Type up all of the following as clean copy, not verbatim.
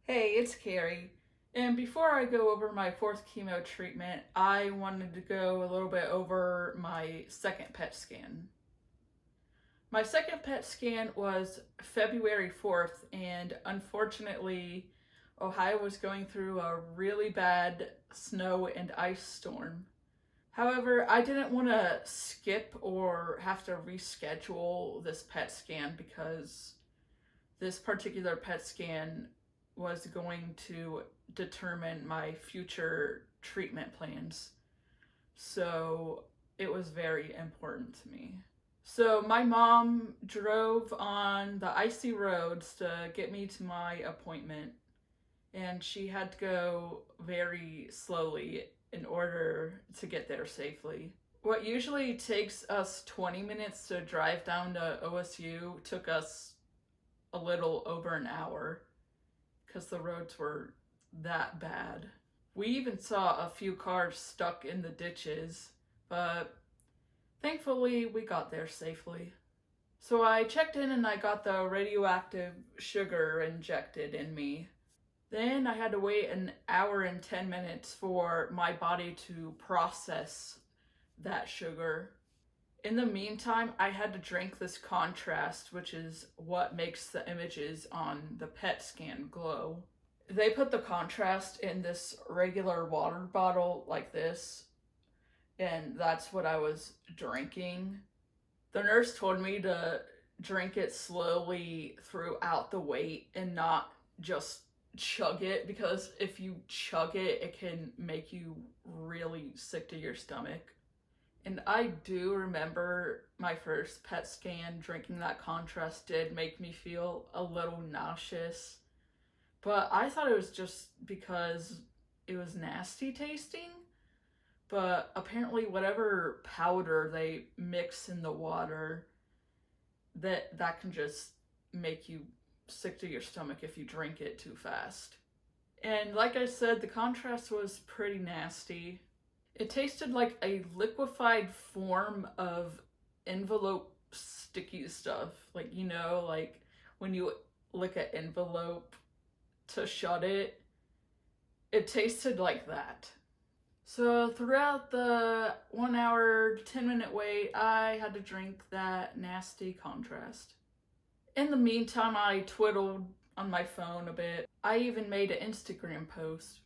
Hey, it's Carrie. And before I go over my fourth chemo treatment, I wanted to go a little bit over my second PET scan. My second PET scan was February 4th, and unfortunately, Ohio was going through a really bad snow and ice storm. However, I didn't want to skip or have to reschedule this PET scan because this particular PET scan was going to determine my future treatment plans. So it was very important to me. So my mom drove on the icy roads to get me to my appointment, and she had to go very slowly in order to get there safely. What usually takes us 20 minutes to drive down to OSU took us a little over an hour because the roads were that bad. We even saw a few cars stuck in the ditches, but thankfully we got there safely. So I checked in and I got the radioactive sugar injected in me. Then I had to wait an hour and 10 minutes for my body to process that sugar. In the meantime, I had to drink this contrast, which is what makes the images on the PET scan glow. They put the contrast in this regular water bottle like this, and that's what I was drinking. The nurse told me to drink it slowly throughout the wait and not just chug it, because if you chug it, it can make you really sick to your stomach. And I do remember my first PET scan, drinking that contrast did make me feel a little nauseous. But I thought it was just because it was nasty tasting. But apparently whatever powder they mix in the water, that can just make you sick to your stomach if you drink it too fast. And like I said, the contrast was pretty nasty. It tasted like a liquefied form of envelope sticky stuff. Like, like when you lick an envelope to shut it, it tasted like that. So throughout the 1 hour, 10-minute wait, I had to drink that nasty contrast. In the meantime, I twiddled on my phone a bit. I even made an Instagram post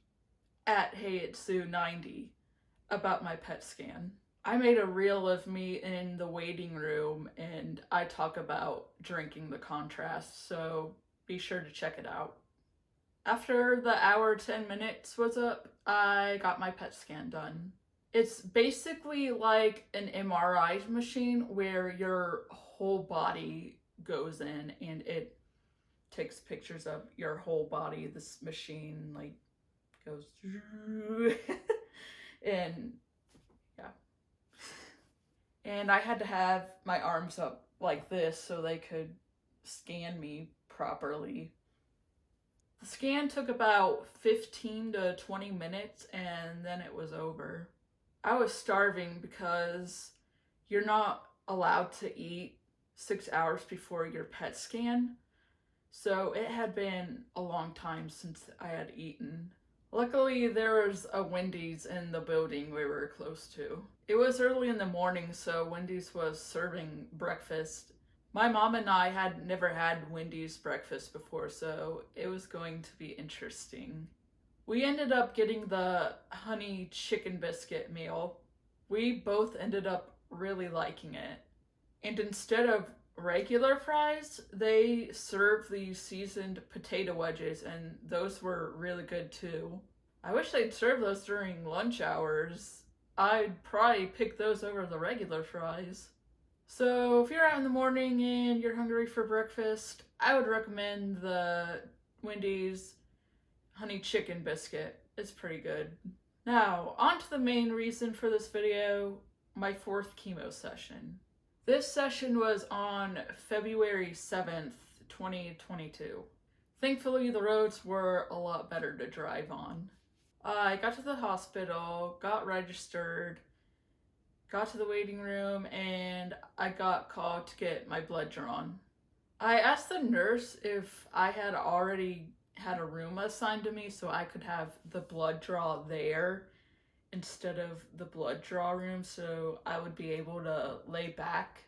at HeyItSue90 about my PET scan. I made a reel of me in the waiting room and I talk about drinking the contrast, so be sure to check it out. After the hour 10 minutes was up, I got my PET scan done. It's basically like an MRI machine where your whole body goes in and it takes pictures of your whole body. This machine like goes and yeah. And I had to have my arms up like this so they could scan me properly. The scan took about 15 to 20 minutes and then it was over. I was starving because you're not allowed to eat 6 hours before your PET scan. So it had been a long time since I had eaten. Luckily, there was a Wendy's in the building we were close to. It was early in the morning, so Wendy's was serving breakfast. My mom and I had never had Wendy's breakfast before, so it was going to be interesting. We ended up getting the honey chicken biscuit meal. We both ended up really liking it. And instead of regular fries, they serve these seasoned potato wedges, and those were really good too. I wish they'd serve those during lunch hours. I'd probably pick those over the regular fries. So if you're out in the morning and you're hungry for breakfast, I would recommend the Wendy's honey chicken biscuit. It's pretty good. Now, on to the main reason for this video, my fourth chemo session. This session was on February 7th, 2022. Thankfully, the roads were a lot better to drive on. I got to the hospital, got registered, got to the waiting room, and I got called to get my blood drawn. I asked the nurse if I had already had a room assigned to me so I could have the blood draw there instead of the blood draw room, so I would be able to lay back.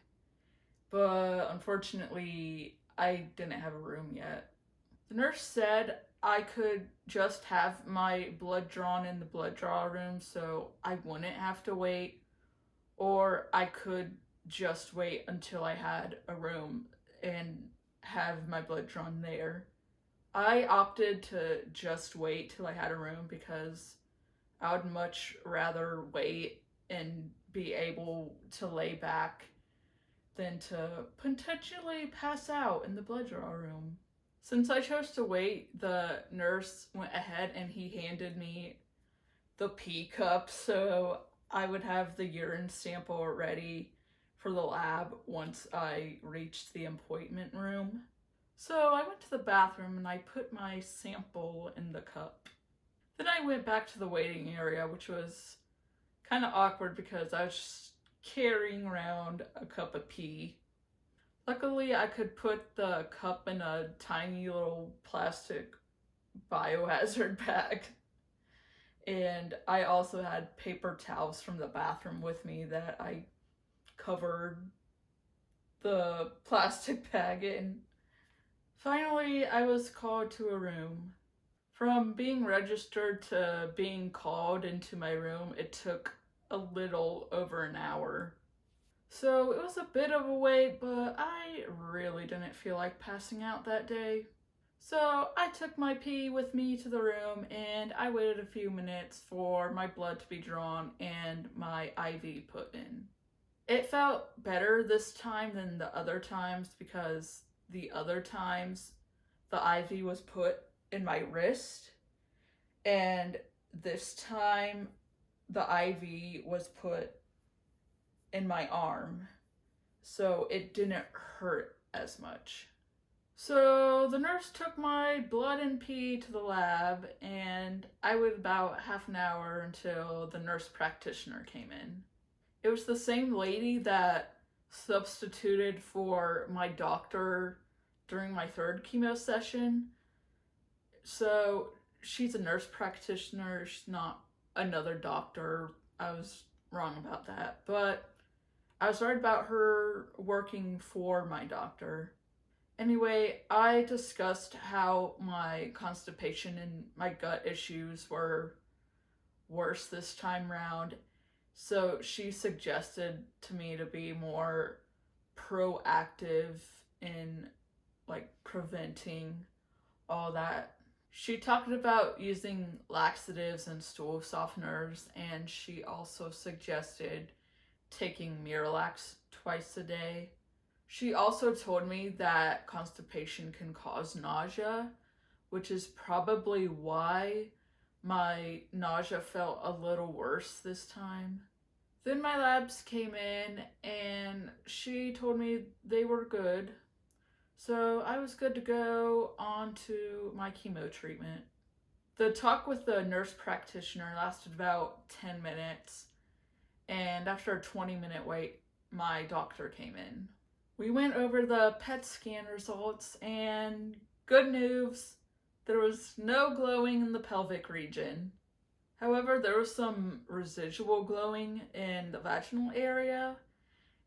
But unfortunately, I didn't have a room yet. The nurse said I could just have my blood drawn in the blood draw room so I wouldn't have to wait, or I could just wait until I had a room and have my blood drawn there. I opted to just wait till I had a room because I would much rather wait and be able to lay back than to potentially pass out in the blood draw room. Since I chose to wait, the nurse went ahead and he handed me the pee cup so I would have the urine sample ready for the lab once I reached the appointment room. So I went to the bathroom and I put my sample in the cup. Then I went back to the waiting area, which was kind of awkward because I was just carrying around a cup of pee. Luckily, I could put the cup in a tiny little plastic biohazard bag. And I also had paper towels from the bathroom with me that I covered the plastic bag in. Finally, I was called to a room. From being registered to being called into my room, it took a little over an hour. So it was a bit of a wait, but I really didn't feel like passing out that day. So I took my pee with me to the room and I waited a few minutes for my blood to be drawn and my IV put in. It felt better this time than the other times because the other times the IV was put in my wrist, and this time the IV was put in my arm, so it didn't hurt as much. So the nurse took my blood and pee to the lab, and I waited about half an hour until the nurse practitioner came in. It was the same lady that substituted for my doctor during my third chemo session. So she's a nurse practitioner, she's not another doctor. I was wrong about that, but I was right about her working for my doctor. Anyway, I discussed how my constipation and my gut issues were worse this time round. So she suggested to me to be more proactive in preventing all that. She talked about using laxatives and stool softeners, and she also suggested taking Miralax twice a day. She also told me that constipation can cause nausea, which is probably why my nausea felt a little worse this time. Then my labs came in and she told me they were good. So I was good to go on to my chemo treatment. The talk with the nurse practitioner lasted about 10 minutes, and after a 20-minute wait, my doctor came in. We went over the PET scan results, and good news, there was no glowing in the pelvic region. However, there was some residual glowing in the vaginal area,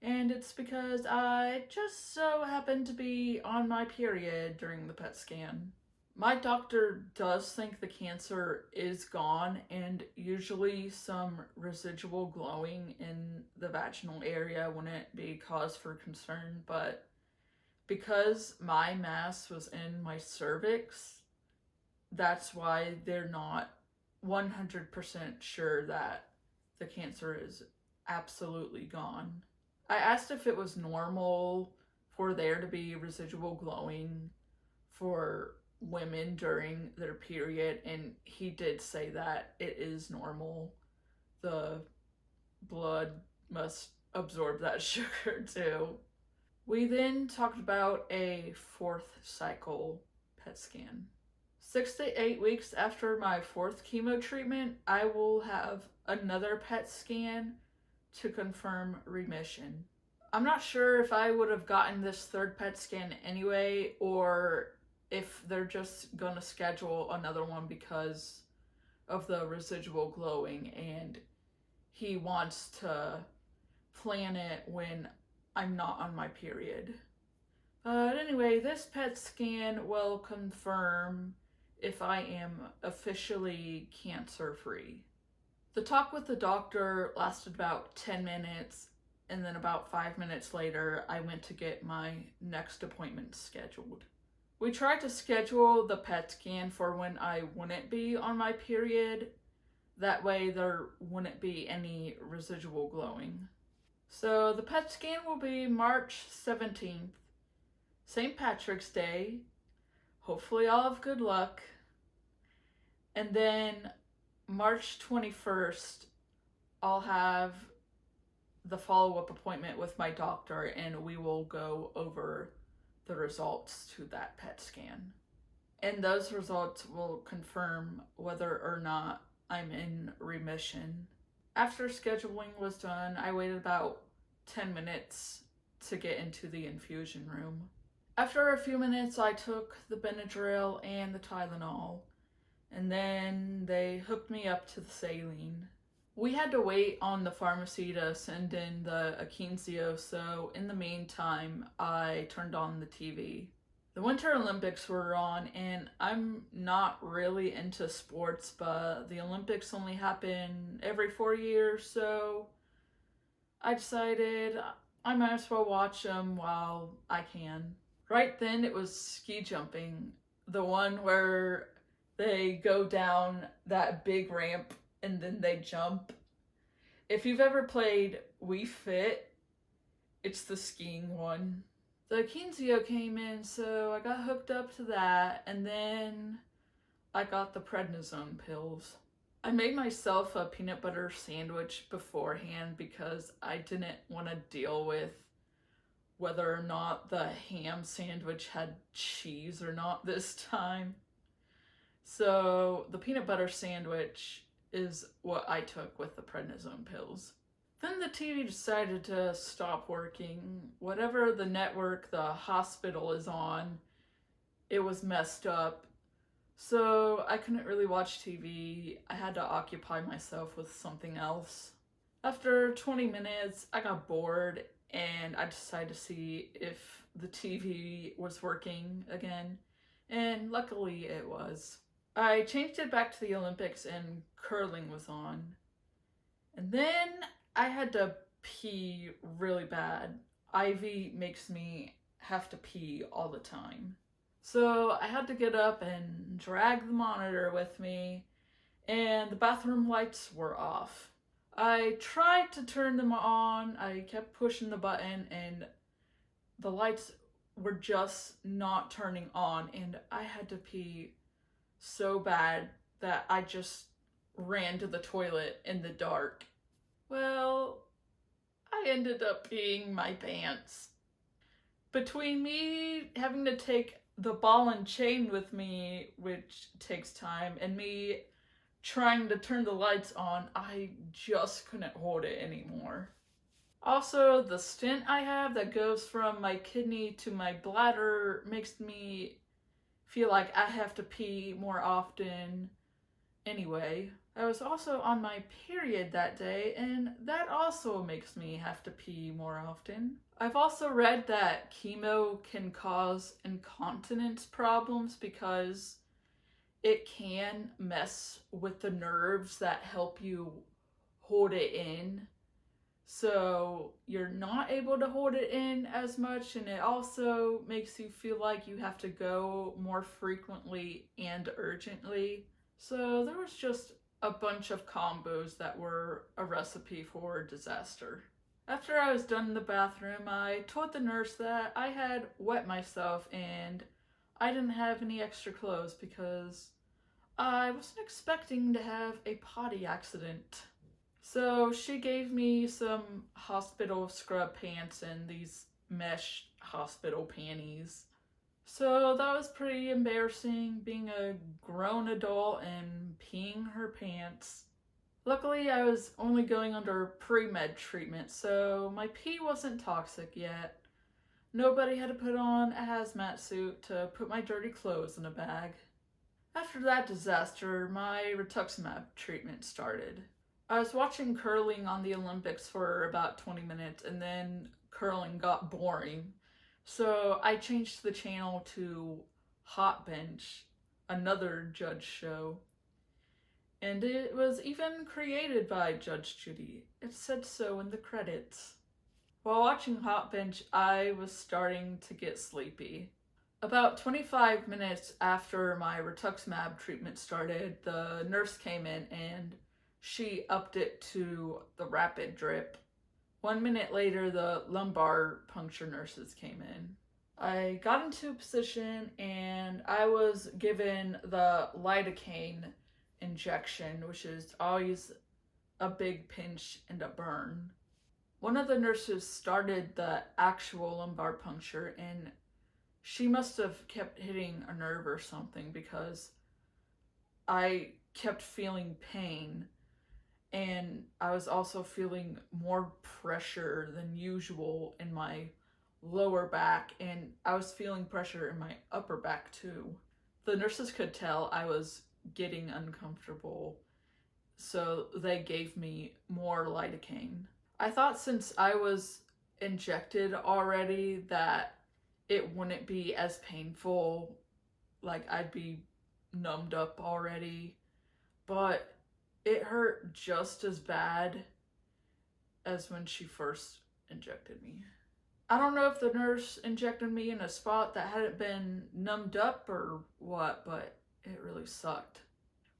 and it's because I just so happened to be on my period during the PET scan. My doctor does think the cancer is gone, and usually some residual glowing in the vaginal area wouldn't be cause for concern, but because my mass was in my cervix, that's why they're not 100% sure that the cancer is absolutely gone. I asked if it was normal for there to be residual glowing for women during their period, and he did say that it is normal. The blood must absorb that sugar too. We then talked about a fourth cycle PET scan. 6 to 8 weeks after my fourth chemo treatment, I will have another PET scan to confirm remission. I'm not sure if I would have gotten this third PET scan anyway, or if they're just gonna schedule another one because of the residual glowing, and he wants to plan it when I'm not on my period. But anyway, this PET scan will confirm if I am officially cancer-free. The talk with the doctor lasted about 10 minutes, and then about 5 minutes later, I went to get my next appointment scheduled. We tried to schedule the PET scan for when I wouldn't be on my period. That way there wouldn't be any residual glowing. So the PET scan will be March 17th, St. Patrick's Day. Hopefully I'll have good luck. And then March 21st, I'll have the follow-up appointment with my doctor, and we will go over the results to that PET scan. And those results will confirm whether or not I'm in remission. After scheduling was done, I waited about 10 minutes to get into the infusion room. After a few minutes, I took the Benadryl and the Tylenol, and then they hooked me up to the saline. We had to wait on the pharmacy to send in the Akensio, so in the meantime, I turned on the TV. The Winter Olympics were on, and I'm not really into sports, but the Olympics only happen every 4 years, so I decided I might as well watch them while I can. Right then, it was ski jumping, the one where they go down that big ramp and then they jump. If you've ever played Wii Fit, it's the skiing one. The Akensio came in, so I got hooked up to that, and then I got the prednisone pills. I made myself a peanut butter sandwich beforehand because I didn't want to deal with whether or not the ham sandwich had cheese or not this time. So the peanut butter sandwich is what I took with the prednisone pills. Then the TV decided to stop working. Whatever the network the hospital is on, it was messed up. So I couldn't really watch TV. I had to occupy myself with something else. After 20 minutes, I got bored and I decided to see if the TV was working again. And luckily it was. I changed it back to the Olympics and curling was on. And then I had to pee really bad. Ivy makes me have to pee all the time. So I had to get up and drag the monitor with me, and the bathroom lights were off. I tried to turn them on. I kept pushing the button and the lights were just not turning on, and I had to pee so bad that I just ran to the toilet in the dark. Well, I ended up peeing my pants. Between me having to take the ball and chain with me, which takes time, and me trying to turn the lights on, I just couldn't hold it anymore. Also, the stent I have that goes from my kidney to my bladder makes me feel like I have to pee more often anyway. I was also on my period that day, and that also makes me have to pee more often. I've also read that chemo can cause incontinence problems because it can mess with the nerves that help you hold it in. So you're not able to hold it in as much, and it also makes you feel like you have to go more frequently and urgently. So there was just a bunch of combos that were a recipe for disaster. After I was done in the bathroom, I told the nurse that I had wet myself and I didn't have any extra clothes because I wasn't expecting to have a potty accident. So she gave me some hospital scrub pants and these mesh hospital panties. So that was pretty embarrassing, being a grown adult and peeing her pants. Luckily, I was only going under pre-med treatment, so my pee wasn't toxic yet. Nobody had to put on a hazmat suit to put my dirty clothes in a bag. After that disaster, my rituximab treatment started. I was watching curling on the Olympics for about 20 minutes, and then curling got boring. So I changed the channel to Hot Bench, another Judge show. And it was even created by Judge Judy. It said so in the credits. While watching Hot Bench, I was starting to get sleepy. About 25 minutes after my rituximab treatment started, the nurse came in and she upped it to the rapid drip. 1 minute later, the lumbar puncture nurses came in. I got into a position and I was given the lidocaine injection, which is always a big pinch and a burn. One of the nurses started the actual lumbar puncture, and she must have kept hitting a nerve or something because I kept feeling pain, and I was also feeling more pressure than usual in my lower back, and I was feeling pressure in my upper back too. The nurses could tell I was getting uncomfortable, so they gave me more lidocaine. I thought since I was injected already that it wouldn't be as painful, like I'd be numbed up already, but it hurt just as bad as when she first injected me. I don't know if the nurse injected me in a spot that hadn't been numbed up or what, but it really sucked.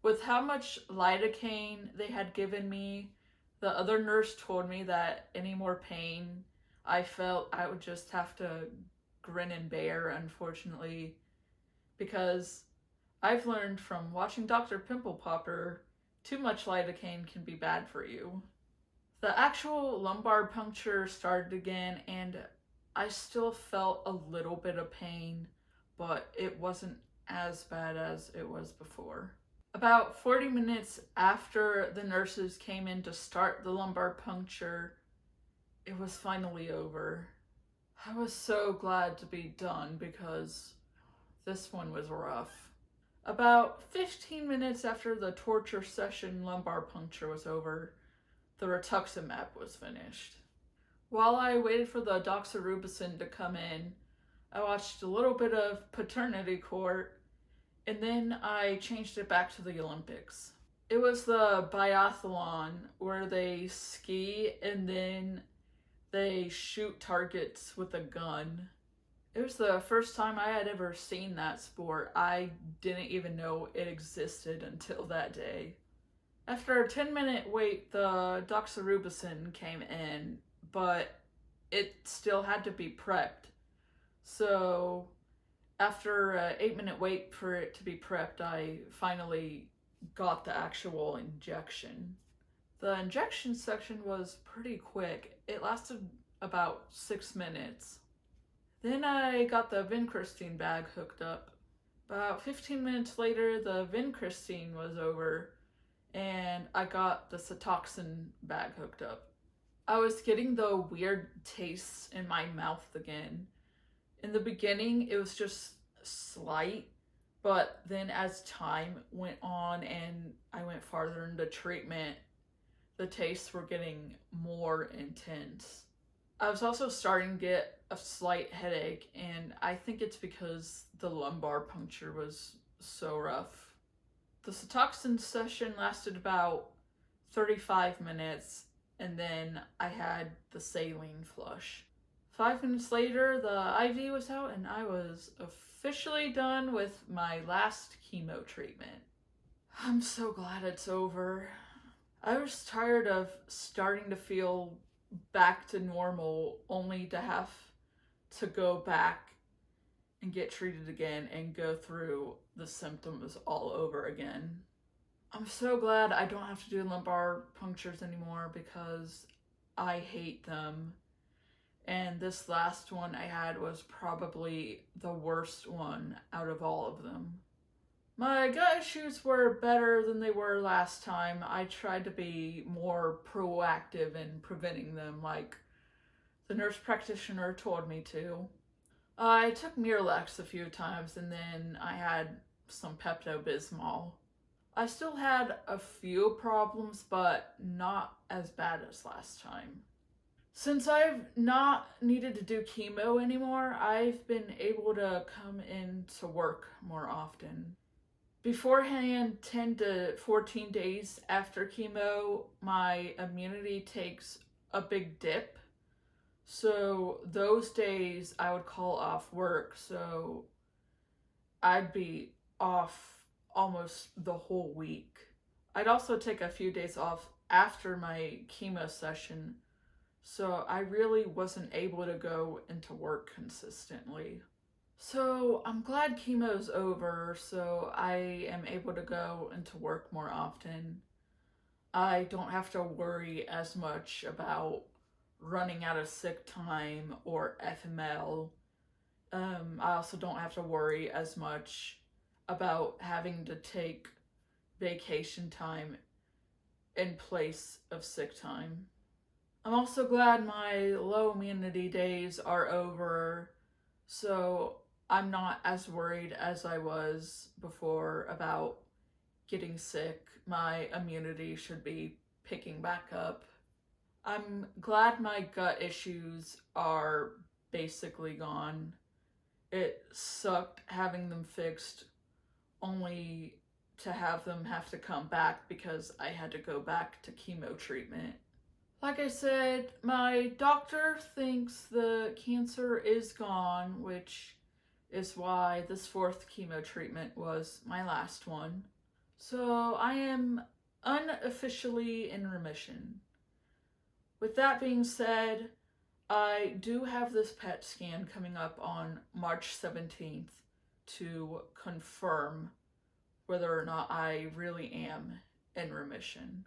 With how much lidocaine they had given me, the other nurse told me that any more pain I felt, I would just have to grin and bear, unfortunately, because I've learned from watching Dr. Pimple Popper, too much lidocaine can be bad for you. The actual lumbar puncture started again, and I still felt a little bit of pain, but it wasn't as bad as it was before. About 40 minutes after the nurses came in to start the lumbar puncture, it was finally over. I was so glad to be done because this one was rough. About 15 minutes after the torture session lumbar puncture was over, the rituximab was finished. While I waited for the doxorubicin to come in, I watched a little bit of Paternity Court, and then I changed it back to the Olympics. It was the biathlon where they ski and then they shoot targets with a gun. It was the first time I had ever seen that sport. I didn't even know it existed until that day. After a 10-minute wait, the doxorubicin came in, but it still had to be prepped. So after an 8-minute wait for it to be prepped, I finally got the actual injection. The injection section was pretty quick. It lasted about 6 minutes. Then I got the vincristine bag hooked up. About 15 minutes later, the vincristine was over, and I got the Cytoxan bag hooked up. I was getting the weird tastes in my mouth again. In the beginning, it was just slight, but then as time went on and I went farther into treatment, the tastes were getting more intense. I was also starting to get a slight headache, and I think it's because the lumbar puncture was so rough. The Cytoxan session lasted about 35 minutes, and then I had the saline flush. 5 minutes later, the IV was out, and I was officially done with my last chemo treatment. I'm so glad it's over. I was tired of starting to feel back to normal, only to have to go back and get treated again and go through the symptoms all over again. I'm so glad I don't have to do lumbar punctures anymore because I hate them. And this last one I had was probably the worst one out of all of them. My gut issues were better than they were last time. I tried to be more proactive in preventing them, like the nurse practitioner told me to. I took Miralax a few times and then I had some Pepto-Bismol. I still had a few problems, but not as bad as last time. Since I've not needed to do chemo anymore, I've been able to come into work more often. Beforehand, 10 to 14 days after chemo, my immunity takes a big dip. So those days I would call off work, so I'd be off almost the whole week. I'd also take a few days off after my chemo session, so I really wasn't able to go into work consistently. So I'm glad chemo's over, so I am able to go into work more often. I don't have to worry as much about running out of sick time or FML. I also don't have to worry as much about having to take vacation time in place of sick time. I'm also glad my low immunity days are over, so I'm not as worried as I was before about getting sick. My immunity should be picking back up. I'm glad my gut issues are basically gone. It sucked having them fixed only to have them have to come back because I had to go back to chemo treatment. Like I said, my doctor thinks the cancer is gone, which is why this 4th chemo treatment was my last one. So I am unofficially in remission. With that being said, I do have this PET scan coming up on March 17th to confirm whether or not I really am in remission.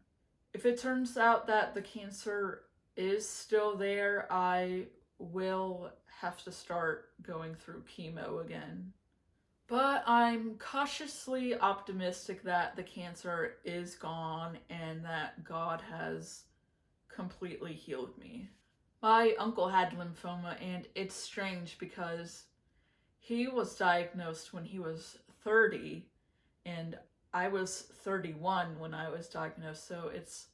If it turns out that the cancer is still there, I will have to start going through chemo again. But I'm cautiously optimistic that the cancer is gone and that God has completely healed me. My uncle had lymphoma, and it's strange because he was diagnosed when he was 30 and I was 31 when I was diagnosed, so it's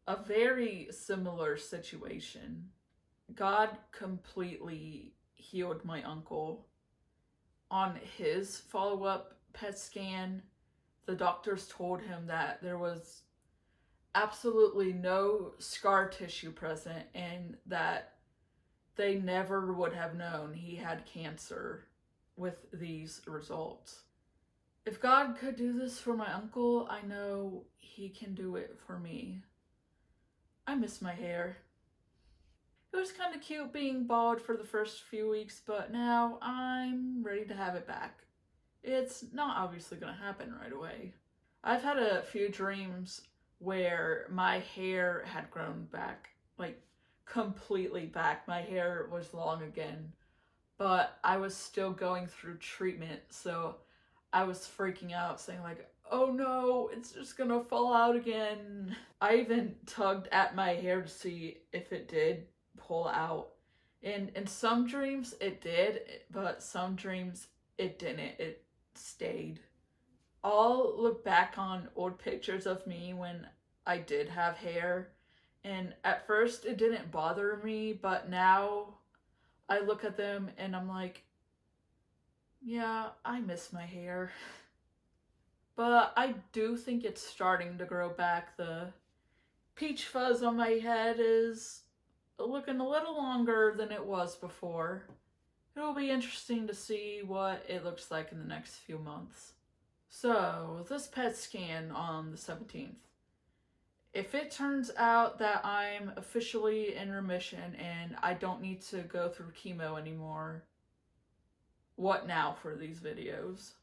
a very similar situation. God completely healed my uncle. On his follow-up PET scan, the doctors told him that there was absolutely no scar tissue present and that they never would have known he had cancer with these results. If God could do this for my uncle, I know he can do it for me. I miss my hair. It was kind of cute being bald for the first few weeks, but now I'm ready to have it back. It's not obviously going to happen right away. I've had a few dreams where my hair had grown back, like completely back. My hair was long again, but I was still going through treatment, so I was freaking out, saying like, oh no, it's just gonna fall out again. I even tugged at my hair to see if it did pull out. And in some dreams it did, but some dreams it didn't. It stayed. I'll look back on old pictures of me when I did have hair, and at first it didn't bother me, but now I look at them and I'm like, yeah, I miss my hair. But I do think it's starting to grow back. The peach fuzz on my head is looking a little longer than it was before. It'll be interesting to see what it looks like in the next few months. So, this PET scan on the 17th. If it turns out that I'm officially in remission and I don't need to go through chemo anymore, what now for these videos?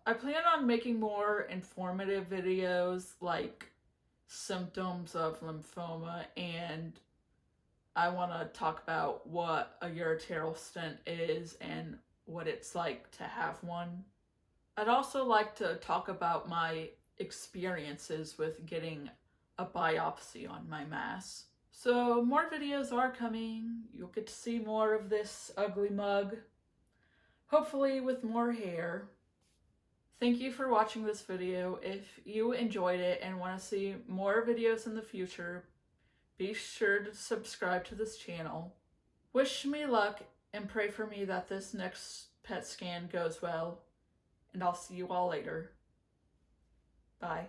I plan on making more informative videos like symptoms of lymphoma, and I want to talk about what a ureteral stent is and what it's like to have one. I'd also like to talk about my experiences with getting a biopsy on my mass. So more videos are coming. You'll get to see more of this ugly mug. hopefully with more hair. Thank you for watching this video. If you enjoyed it and want to see more videos in the future, be sure to subscribe to this channel. Wish me luck and pray for me that this next pet scan goes well. And I'll see you all later. Bye.